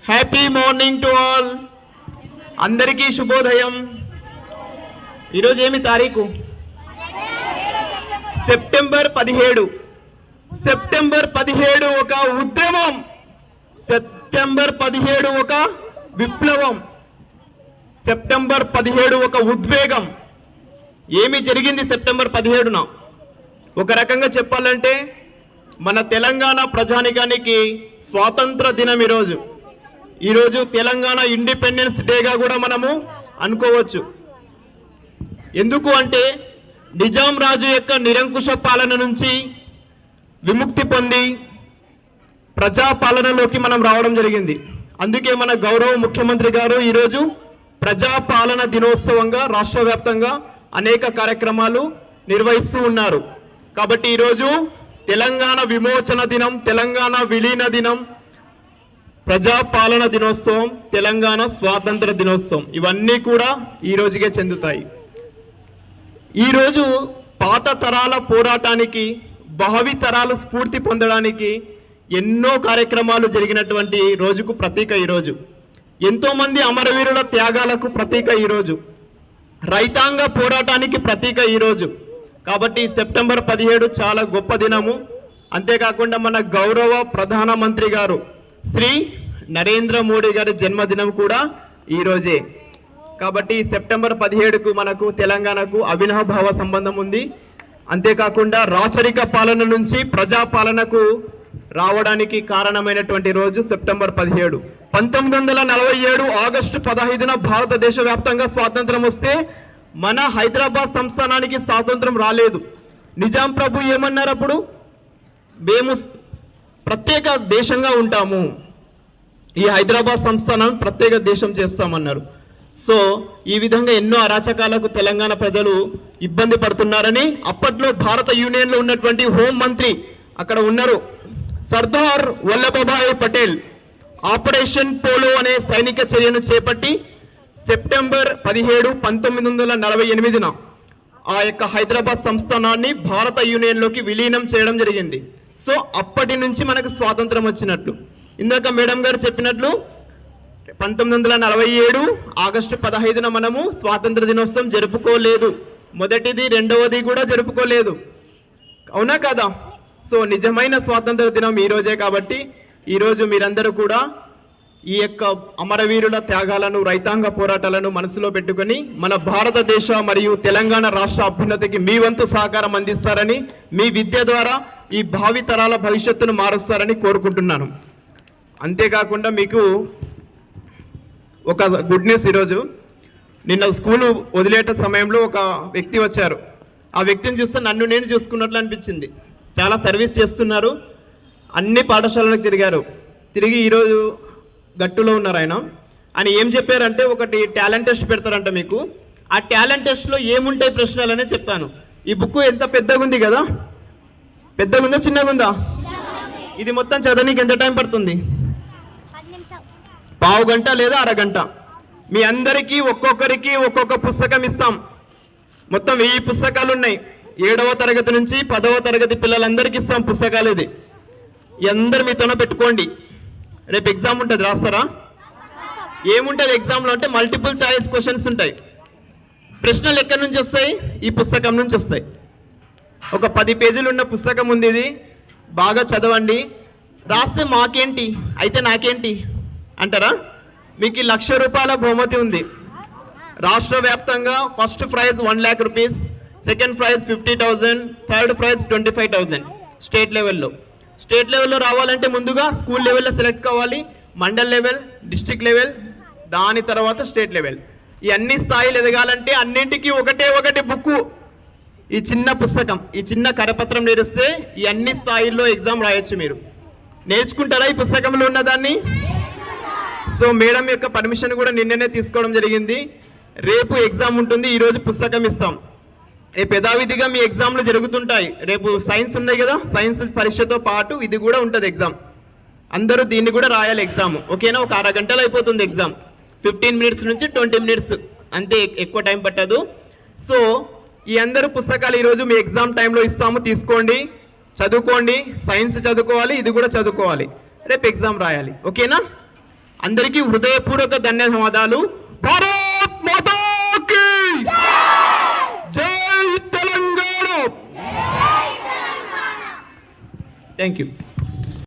Happy morning to all. అందరికీ శుభోదయం. ఈరోజు ఏమి తారీఖు? సెప్టెంబర్ 17. సెప్టెంబర్ 17 ఒక ఉద్యమం, సెప్టెంబర్ 17 ఒక విప్లవం, సెప్టెంబర్ 17 ఒక ఉద్వేగం. ఏమి జరిగింది సెప్టెంబర్ 17న? ఒక రకంగా చెప్పాలంటే మన తెలంగాణ ప్రజానికానికి స్వాతంత్ర దినం ఈరోజు తెలంగాణ ఇండిపెండెన్స్ డేగా కూడా మనము అనుకోవచ్చు. ఎందుకు అంటే నిజాం రాజు యొక్క నిరంకుశ పాలన నుంచి విముక్తి పొంది ప్రజాపాలనలోకి మనం రావడం జరిగింది. అందుకే మన గౌరవ ముఖ్యమంత్రి గారు ఈరోజు ప్రజాపాలన దినోత్సవంగా రాష్ట్ర వ్యాప్తంగా అనేక కార్యక్రమాలు నిర్వహిస్తూ ఉన్నారు. కాబట్టి ఈరోజు తెలంగాణ విమోచన దినం, తెలంగాణ విలీన దినం, ప్రజాపాలన దినోత్సవం, తెలంగాణ స్వాతంత్ర దినోత్సవం ఇవన్నీ కూడా ఈ రోజుకే చెందుతాయి. ఈరోజు పాత తరాల పోరాటానికి, భావి తరాలు స్ఫూర్తి పొందడానికి ఎన్నో కార్యక్రమాలు జరిగినటువంటి రోజుకు ప్రతీక ఈరోజు. ఎంతోమంది అమరవీరుల త్యాగాలకు ప్రతీక ఈరోజు, రైతాంగ పోరాటానికి ప్రతీక ఈరోజు. కాబట్టి సెప్టెంబర్ 17 చాలా గొప్ప దినము. అంతేకాకుండా మన గౌరవ ప్రధానమంత్రి గారు శ్రీ నరేంద్ర మోడీ గారి జన్మదినం కూడా ఈరోజే. కాబట్టి సెప్టెంబర్ 17కు మనకు తెలంగాణకు అవినాభావ సంబంధం ఉంది. అంతేకాకుండా రాచరిక పాలన నుంచి ప్రజాపాలనకు రావడానికి కారణమైనటువంటి రోజు సెప్టెంబర్ 17. 1947 ఆగస్టు 15న భారతదేశ వ్యాప్తంగా స్వాతంత్రం వస్తే మన హైదరాబాద్ సంస్థానానికి స్వాతంత్రం రాలేదు. నిజాం ప్రభు ఏమన్నారు అప్పుడు? మేము ప్రత్యేక దేశంగా ఉంటాము, ఈ హైదరాబాద్ సంస్థానాన్ని ప్రత్యేక దేశం చేస్తామన్నారు. సో ఈ విధంగా ఎన్నో అరాచకాలకు తెలంగాణ ప్రజలు ఇబ్బంది పడుతున్నారని అప్పట్లో భారత యూనియన్లో ఉన్నటువంటి హోం మంత్రి అక్కడ ఉన్నారు సర్దార్ వల్లభభాయ్ పటేల్ ఆపరేషన్ పోలో అనే సైనిక చర్యను చేపట్టి సెప్టెంబర్ 17, 1948న ఆ యొక్క హైదరాబాద్ సంస్థానాన్ని భారత యూనియన్లోకి విలీనం చేయడం జరిగింది. సో అప్పటి నుంచి మనకు స్వాతంత్రం వచ్చినట్లు. ఇందాక మేడం గారు చెప్పినట్లు 1947 ఆగస్టు 15న మనము స్వాతంత్ర దినోత్సవం జరుపుకోలేదు. మొదటిది, రెండవది కూడా జరుపుకోలేదు. అవునా కదా? సో నిజమైన స్వాతంత్ర దినం ఈరోజే. కాబట్టి ఈరోజు మీరందరూ కూడా ఈ యొక్క అమరవీరుల త్యాగాలను, రైతాంగ పోరాటాలను మనసులో పెట్టుకొని మన భారతదేశ మరియు తెలంగాణ రాష్ట్ర అభ్యున్నతికి మీ వంతు సహకారం అందిస్తారని, మీ విద్య ద్వారా ఈ భావి తరాల భవిష్యత్తును మారుస్తారని కోరుకుంటున్నాను. అంతేకాకుండా మీకు ఒక గుడ్ న్యూస్. ఈరోజు నిన్న స్కూలు వదిలేట సమయంలో ఒక వ్యక్తి వచ్చారు. ఆ వ్యక్తిని చూస్తే నన్ను నేను చూసుకున్నట్లు అనిపించింది. చాలా సర్వీస్ చేస్తున్నారు, అన్ని పాఠశాలలకు తిరిగి ఈరోజు గట్టులో ఉన్నారు ఆయన ఏం చెప్పారంటే, ఒకటి టాలెంట్ టెస్ట్ పెడతారంట మీకు. ఆ టాలెంట్ టెస్ట్లో ఏముంటాయి ప్రశ్నలనే చెప్తాను. ఈ బుక్ ఎంత పెద్దగా ఉంది కదా, పెద్దగా ఉందా చిన్నగా ఉందా? ఇది మొత్తం చదవడానికి ఎంత టైం పడుతుంది? పావు గంట లేదా అరగంట. మీ అందరికీ ఒక్కొక్కరికి ఒక్కొక్క పుస్తకం ఇస్తాం. మొత్తం 1000 పుస్తకాలు ఉన్నాయి. 7వ తరగతి నుంచి 10వ తరగతి పిల్లలందరికీ ఇస్తాం పుస్తకాలు. ఇది అందరు మీతోనే పెట్టుకోండి. రేపు ఎగ్జామ్ ఉంటుంది, రాస్తారా? ఏముంటుంది ఎగ్జామ్లో అంటే మల్టిపుల్ చాయిస్ క్వశ్చన్స్ ఉంటాయి. ప్రశ్నలు ఎక్కడి నుంచి వస్తాయి? ఈ పుస్తకం నుంచి వస్తాయి. ఒక 10 పేజీలు ఉన్న పుస్తకం ఉంది. ఇది బాగా చదవండి. రాస్తే మాకేంటి అయితే నాకేంటి అంటారా? మీకు 1,00,000 రూపాయల బహుమతి ఉంది. రాష్ట్ర వ్యాప్తంగా first prize 1 lakh rupees, second prize 50,000, third prize 25,000. State లెవెల్లో రావాలంటే ముందుగా స్కూల్ లెవెల్లో సెలెక్ట్ కావాలి, మండల్ లెవెల్, డిస్ట్రిక్ట్ లెవెల్, దాని తర్వాత స్టేట్ లెవెల్. ఈ అన్ని స్థాయిలు ఎదగాలంటే అన్నింటికి ఒకటి బుక్కు, ఈ చిన్న పుస్తకం, ఈ చిన్న కరపత్రం నేర్పిస్తే ఈ అన్ని స్థాయిల్లో ఎగ్జామ్ రాయొచ్చు. మీరు నేర్చుకుంటారా ఈ పుస్తకంలో ఉన్నదాన్ని? సో మేడం యొక్క పర్మిషన్ కూడా నిన్ననే తీసుకోవడం జరిగింది. రేపు ఎగ్జామ్ ఉంటుంది, ఈరోజు పుస్తకం ఇస్తాం. రేపు యథావిధిగా మీ ఎగ్జామ్లు జరుగుతుంటాయి. రేపు సైన్స్ ఉన్నాయి కదా, సైన్స్ పరీక్షతో పాటు ఇది కూడా ఉంటుంది ఎగ్జామ్. అందరూ దీన్ని కూడా రాయాలి ఎగ్జామ్. ఓకేనా? ఒక అరగంటలో అయిపోతుంది ఎగ్జామ్. 15 minutes నుంచి 20 minutes అంతే, ఎక్కువ టైం పట్టదు. సో ఈ అందరూ పుస్తకాలు ఈరోజు మీ ఎగ్జామ్ టైంలో ఇస్తాము, తీసుకోండి, చదువుకోండి. సైన్స్ చదువుకోవాలి, ఇది కూడా చదువుకోవాలి, రేపు ఎగ్జామ్ రాయాలి. ఓకేనా? అందరికీ హృదయపూర్వక ధన్యవాదాలు. భారత్ మాతా కీ జై తెలంగాణ. Thank you.